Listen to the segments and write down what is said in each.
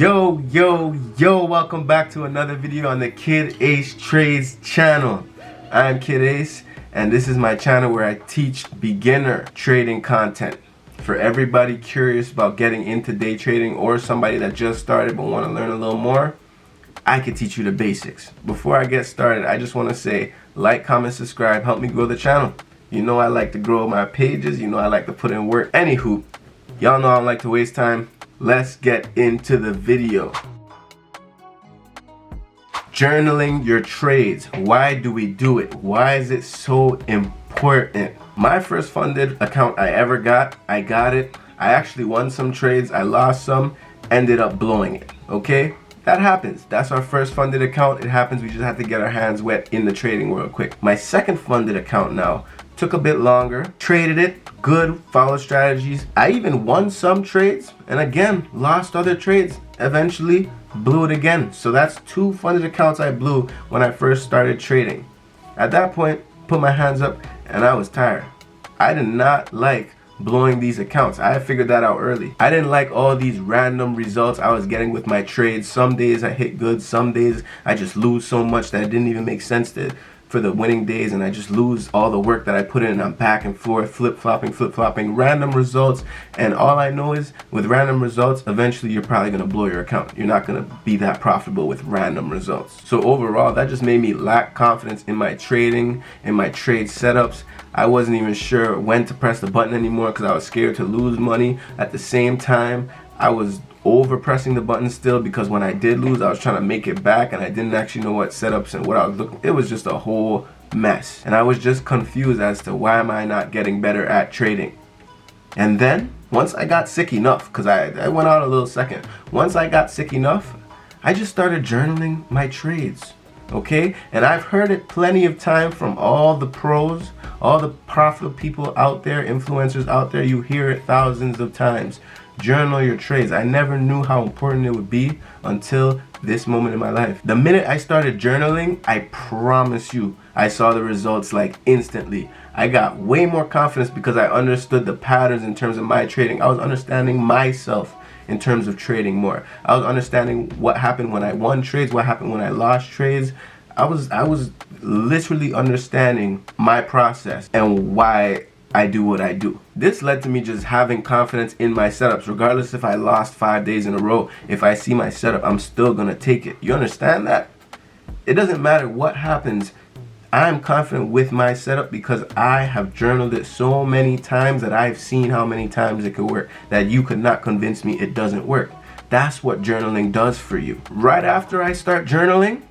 Yo, welcome back to another video on the Kid Ace Trades channel. I'm Kid Ace, and this is my channel where I teach beginner trading content. For everybody curious about getting into day trading, or somebody that just started but want to learn a little more, I can teach you the basics. Before I get started, I just want to say, like, comment, subscribe, help me grow the channel. You know I like to grow my pages, you know I like to put in work. Anywho, y'all know I don't like to waste time. Let's get into the video. Journaling your trades. Why do we do it? Why is it so important? My first funded account I ever got, I got it. I actually won some trades, I lost some, ended up blowing it, okay? That happens. That's our first funded account. It happens. We just have to get our hands wet in the trading world quick. My second funded account now took a bit longer. Traded it. Good. Followed strategies. I even won some trades and again lost other trades. Eventually blew it again. So that's two funded accounts I blew when I first started trading. At that point, put my hands up and I was tired. I did not like blowing these accounts. I figured that out early. I didn't like all these random results I was getting with my trades. Some days I hit good, some days I just lose so much that it didn't even make sense for the winning days, and I just lose all the work that I put in, and I'm back and forth, flip-flopping, random results. And all I know is with random results, eventually you're probably gonna blow your account. You're not gonna be that profitable with random results. So overall, that just made me lack confidence in my trading, in my trade setups. I wasn't even sure when to press the button anymore because I was scared to lose money. At the same time, I was over pressing the button still because when I did lose, I was trying to make it back and I didn't actually know what setups and what I was looking. It was just a whole mess. And I was just confused as to why am I not getting better at trading. And then once I got sick enough, because I went out a little second. Once I got sick enough, I just started journaling my trades. Okay, and I've heard it plenty of time from all the pros, all the profitable people out there, influencers out there. You hear it thousands of times. Journal your trades. I never knew how important it would be until this moment in my life. The minute I started journaling, I promise you, I saw the results like instantly. I got way more confidence because I understood the patterns in terms of my trading. I was understanding myself in terms of trading more. I was understanding what happened when I won trades, what happened when I lost trades. I was literally understanding my process and why I do what I do. This led to me just having confidence in my setups, regardless if I lost 5 days in a row. If I see my setup, I'm still gonna take it. You understand that? It doesn't matter what happens. I'm confident with my setup because I have journaled it so many times that I've seen how many times it could work, that you could not convince me it doesn't work. That's what journaling does for you. Right after I start journaling,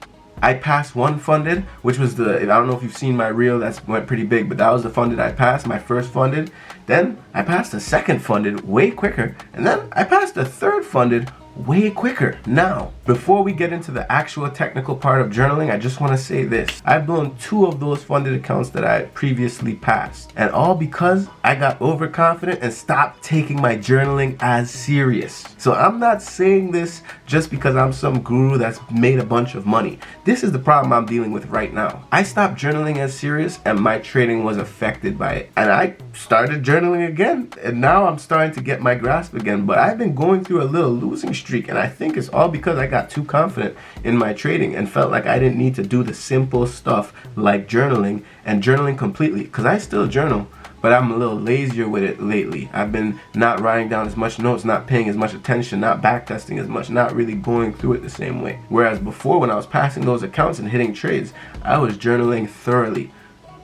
I passed one funded, which was I don't know if you've seen my reel, that's went pretty big, but that was the funded I passed, my first funded. Then I passed a second funded way quicker, and then I passed a third funded way quicker. Now, before we get into the actual technical part of journaling, I just want to say this. I've blown 2 of those funded accounts that I previously passed, and all because I got overconfident and stopped taking my journaling as serious. So I'm not saying this just because I'm some guru that's made a bunch of money. This is the problem I'm dealing with right now. I stopped journaling as serious and my trading was affected by it. And I started journaling again, and now I'm starting to get my grasp again. But I've been going through a little losing streak, and I think it's all because I got too confident in my trading and felt like I didn't need to do the simple stuff like journaling and journaling completely, because I still journal, but I'm a little lazier with it lately. I've been not writing down as much notes, not paying as much attention, not backtesting as much, not really going through it the same way. Whereas before, when I was passing those accounts and hitting trades, I was journaling thoroughly.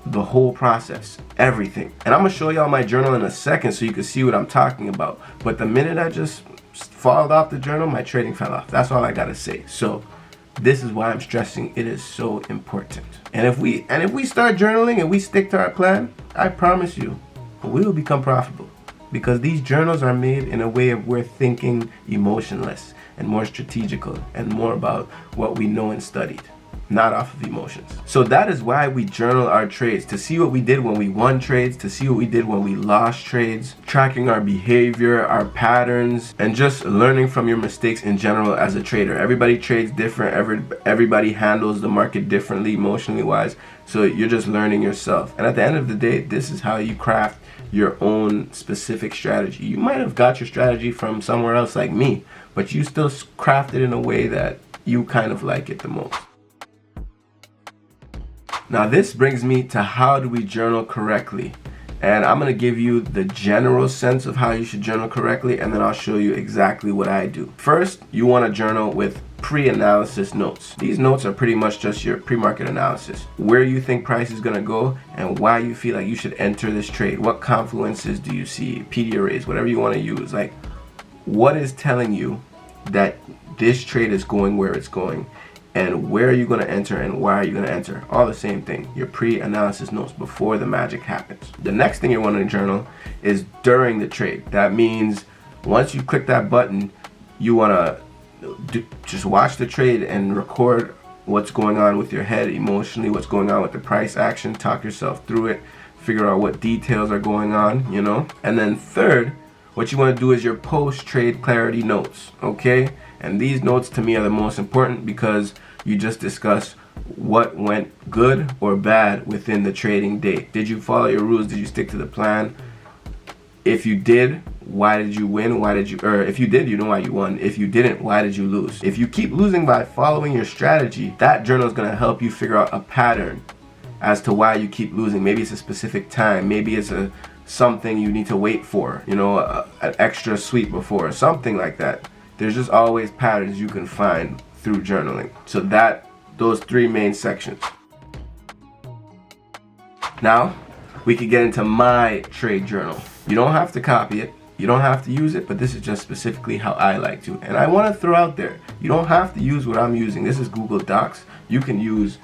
The whole process, everything. And I'm gonna show y'all my journal in a second so you can see what I'm talking about. But the minute I just followed off the journal, my trading fell off. That's all I gotta say. So this is why I'm stressing it is so important. And if we start journaling and we stick to our plan, I promise you, we will become profitable. Because these journals are made in a way of we're thinking emotionless and more strategical and more about what we know and studied, not off of emotions. So that is why we journal our trades, to see what we did when we won trades, to see what we did when we lost trades, tracking our behavior, our patterns, and just learning from your mistakes in general as a trader. Everybody trades different, everybody handles the market differently emotionally wise, so you're just learning yourself. And at the end of the day, this is how you craft your own specific strategy. You might have got your strategy from somewhere else like me, but you still craft it in a way that you kind of like it the most. Now this brings me to how do we journal correctly. And I'm going to give you the general sense of how you should journal correctly, and then I'll show you exactly what I do. First, you want to journal with pre-analysis notes. These notes are pretty much just your pre-market analysis. Where you think price is going to go and why you feel like you should enter this trade. What confluences do you see? PD arrays, whatever you want to use. Like, what is telling you that this trade is going where it's going? And where are you going to enter and why are you going to enter? All the same thing. Your pre-analysis notes before the magic happens. The next thing you want to journal is during the trade. That means once you click that button, you want to just watch the trade and record what's going on with your head emotionally, what's going on with the price action, talk yourself through it, figure out what details are going on, you know? And then third, what you want to do is your post-trade clarity notes, okay? And these notes to me are the most important because you just discuss what went good or bad within the trading day. Did you follow your rules? Did you stick to the plan? If you did, why did you win? If you did, you know why you won. If you didn't, why did you lose? If you keep losing by following your strategy, that journal is going to help you figure out a pattern as to why you keep losing. Maybe it's a specific time. Maybe it's something you need to wait for, you know, an extra sweep before, something like that. There's just always patterns you can find through journaling. So those three main sections. Now we can get into my trade journal. You don't have to copy it, you don't have to use it, but this is just specifically how I like to. And I want to throw out there, you don't have to use what I'm using. This is Google Docs. You can use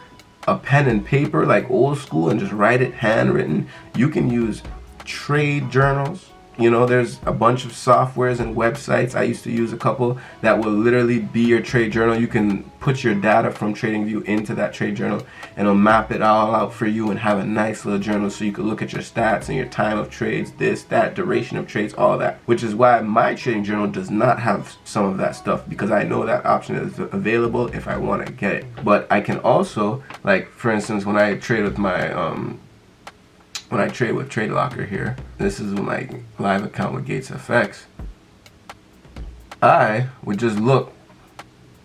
a pen and paper like old school and just write it handwritten. You can use trade journals. You know, there's a bunch of softwares and websites. I used to use a couple that will literally be your trade journal. You can put your data from TradingView into that trade journal and it'll map it all out for you and have a nice little journal so you can look at your stats and your time of trades, this, that, duration of trades, all that. Which is why my trading journal does not have some of that stuff, because I know that option is available if I want to get it. But I can also, like for instance, when I trade with my when I trade with TradeLocker here, this is my live account with Gates FX, I would just look.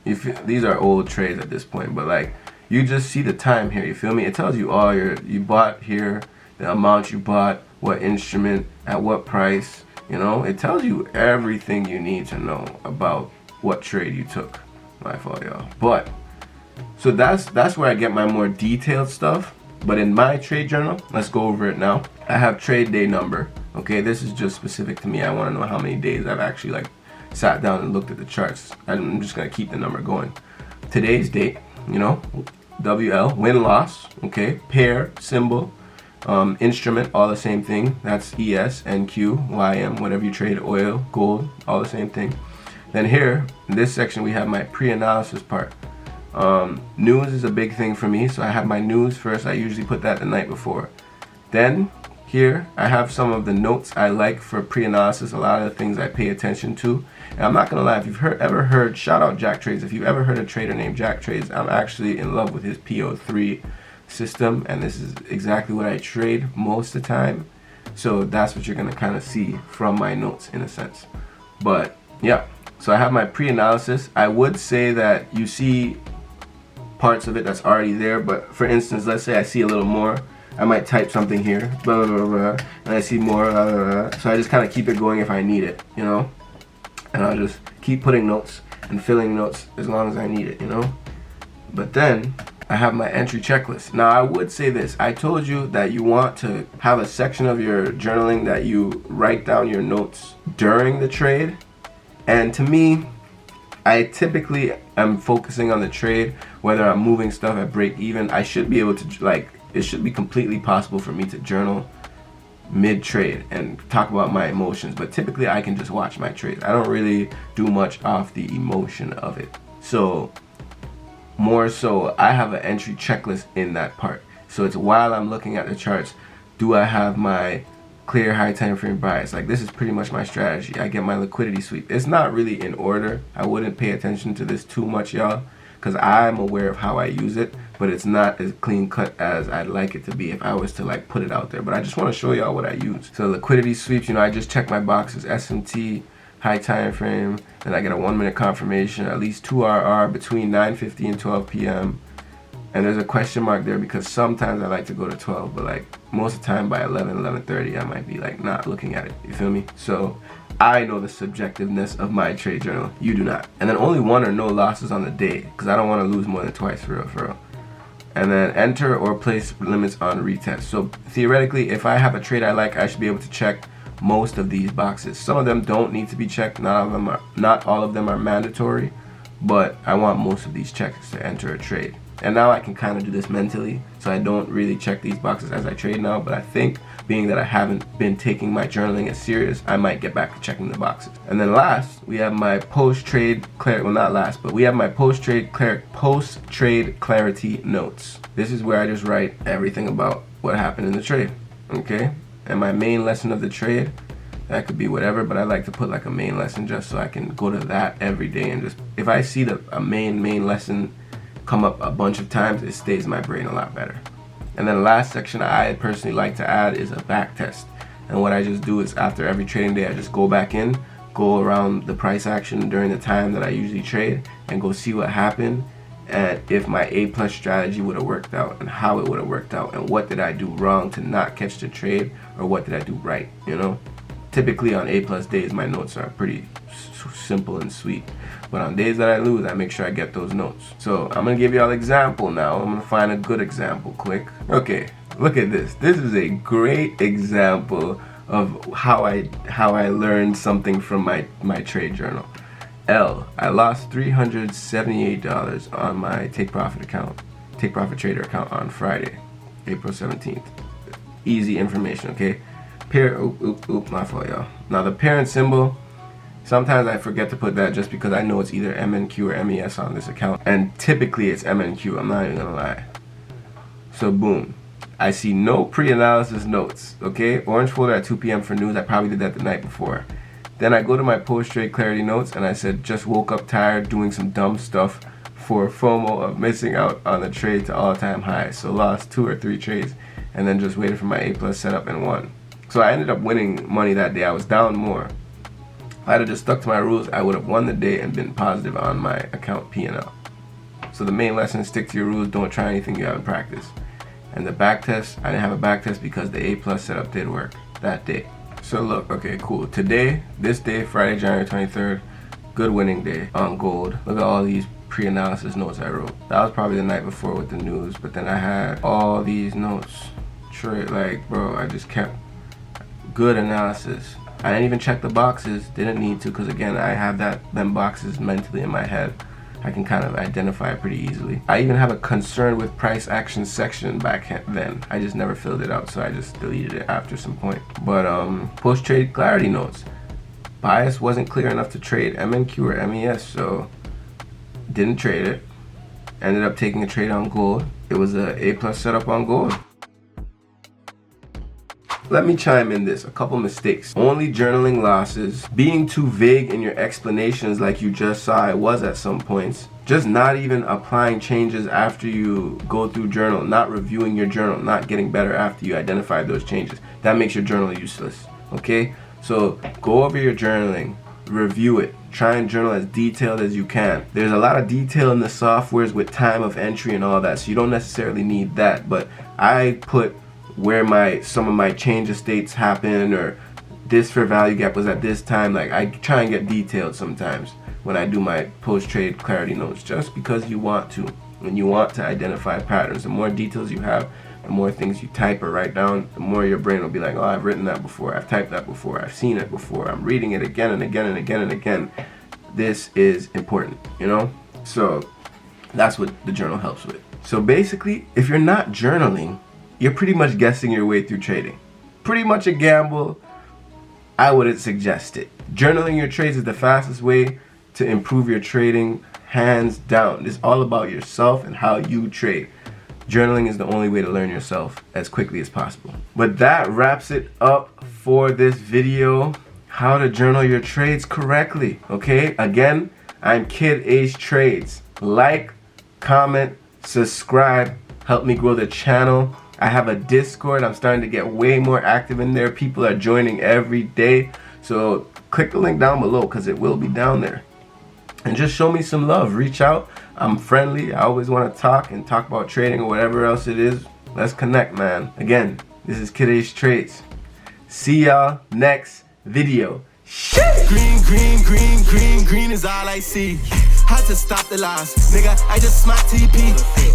These are old trades at this point, but like you just see the time here. You feel me? It tells you all you bought here, the amount you bought, what instrument, at what price. You know, it tells you everything you need to know about what trade you took. My fault, y'all. But so that's where I get my more detailed stuff. But in my trade journal, let's go over it now. I have trade day number. Okay, this is just specific to me. I want to know how many days I've actually like sat down and looked at the charts. I'm just gonna keep the number going. Today's date, you know, WL, win loss. Okay, pair, symbol, instrument, all the same thing. That's ES, NQ, YM, whatever you trade, oil, gold, all the same thing. Then here in this section we have my pre-analysis part. News is a big thing for me, so I have my news first. I usually put that the night before. Then here I have some of the notes I like for pre-analysis, a lot of the things I pay attention to. And I'm not gonna lie, if you've ever heard, shout out Jack Trades, if you've ever heard a trader named Jack Trades, I'm actually in love with his PO3 system, and this is exactly what I trade most of the time. So that's what you're gonna kind of see from my notes in a sense. But yeah, so I have my pre-analysis. I would say that you see parts of it that's already there, but for instance, let's say I see a little more, I might type something here, blah, blah, blah, blah, and I see more, blah, blah, blah. So I just kind of keep it going if I need it, you know, and I'll just keep putting notes and filling notes as long as I need it, you know. But then I have my entry checklist. Now I would say this, I told you that you want to have a section of your journaling that you write down your notes during the trade, and to me, I typically am focusing on the trade, whether I'm moving stuff at break even. I should be able to, like, it should be completely possible for me to journal mid-trade and talk about my emotions, but typically I can just watch my trades. I don't really do much off the emotion of it. So more so, I have an entry checklist in that part. So it's while I'm looking at the charts, do I have my clear high time frame bias? Like, this is pretty much my strategy. I get my liquidity sweep. It's not really in order. I wouldn't pay attention to this too much, y'all, because I'm aware of how I use it, but it's not as clean cut as I'd like it to be if I was to like put it out there. But I just want to show y'all what I use. So liquidity sweeps, you know, I just check my boxes, SMT, high time frame, then I get a 1 minute confirmation, at least 2 RR between 9:50 and 12 p.m. And there's a question mark there because sometimes I like to go to 12, but like most of the time by 11:30 I might be like not looking at it, you feel me? So I know the subjectiveness of my trade journal, you do not. And then only 1 or no losses on the day, because I don't want to lose more than twice, for real. And then enter or place limits on retest. So theoretically, if I have a trade I like, I should be able to check most of these boxes. Some of them don't need to be checked, not all of them are mandatory, but I want most of these checks to enter a trade. And now I can kind of do this mentally, so I don't really check these boxes as I trade now, but I think being that I haven't been taking my journaling as serious, I might get back to checking the boxes. And then last, we have my post-trade clarity, well not last, but we have my post-trade clarity notes. This is where I just write everything about what happened in the trade, okay? And my main lesson of the trade, that could be whatever, but I like to put like a main lesson just so I can go to that every day and just, if I see a main lesson come up a bunch of times, it stays in my brain a lot better. And then the last section I personally like to add is a back test. And what I just do is after every trading day, I just go back in, go around the price action during the time that I usually trade and go see what happened and if my A+ strategy would have worked out and how it would have worked out and what did I do wrong to not catch the trade or what did I do right, you know? Typically on A+ days, my notes are pretty simple and sweet. But on days that I lose, I make sure I get those notes. So I'm gonna give y'all an example now. I'm gonna find a good example quick. Okay, look at this. This is a great example of how I learned something from my trade journal. I lost $378 on my Take Profit Trader account on Friday, April 17th. Easy information, okay? My fault, y'all. Now the parent symbol, sometimes I forget to put that just because I know it's either MNQ or MES on this account. And typically it's MNQ, I'm not even gonna lie. So boom. I see no pre-analysis notes, okay? Orange folder at 2 p.m. for news. I probably did that the night before. Then I go to my post-trade clarity notes and I said, just woke up tired doing some dumb stuff for FOMO of missing out on the trade to all-time highs. So lost 2 or 3 trades and then just waited for my A+ setup and won. So I ended up winning money that day. I was down more. If I had just stuck to my rules, I would have won the day and been positive on my account P&L. So the main lesson, stick to your rules, don't try anything you haven't practiced. And the back test, I didn't have a back test because the A+ setup did work that day. So look, okay, cool. Today, this day, Friday, January 23rd, good winning day on gold. Look at all these pre-analysis notes I wrote. That was probably the night before with the news, but then I had all these notes. Trade, like, bro, I just kept good analysis. I didn't even check the boxes, didn't need to, because again, I have them boxes mentally in my head. I can kind of identify it pretty easily. I even have a concern with price action section back then. I just never filled it out, so I just deleted it after some point. But post-trade clarity notes. Bias wasn't clear enough to trade MNQ or MES, so didn't trade it. Ended up taking a trade on gold. It was a A+ setup on gold. Let me chime in this, a couple mistakes. Only journaling losses, being too vague in your explanations like you just saw I was at some points, just not even applying changes after you go through journal, not reviewing your journal, not getting better after you identify those changes. That makes your journal useless, okay? So go over your journaling, review it, try and journal as detailed as you can. There's a lot of detail in the softwares with time of entry and all that, so you don't necessarily need that, but I put where some of my change of states happen, or this fair value gap was at this time. Like, I try and get detailed sometimes when I do my post-trade clarity notes, just because you want to, and you want to identify patterns. The more details you have, the more things you type or write down, the more your brain will be like, oh, I've written that before, I've typed that before, I've seen it before, I'm reading it again and again and again and again. This is important, you know? So that's what the journal helps with. So basically, if you're not journaling, you're pretty much guessing your way through trading. Pretty much a gamble. I wouldn't suggest it. Journaling your trades is the fastest way to improve your trading, hands down. It's all about yourself and how you trade. Journaling is the only way to learn yourself as quickly as possible. But that wraps it up for this video. How to journal your trades correctly, okay? Again, I'm Kid Ace Trades. Like, comment, subscribe, help me grow the channel. I have a Discord. I'm starting to get way more active in there. People are joining every day. So click the link down below because it will be down there. And just show me some love. Reach out. I'm friendly. I always want to talk about trading or whatever else it is. Let's connect, man. Again, this is Kid Ace Trades. See y'all next video. Green, green, green, green, green is all I see. Had to stop the loss, nigga. I just smart TP.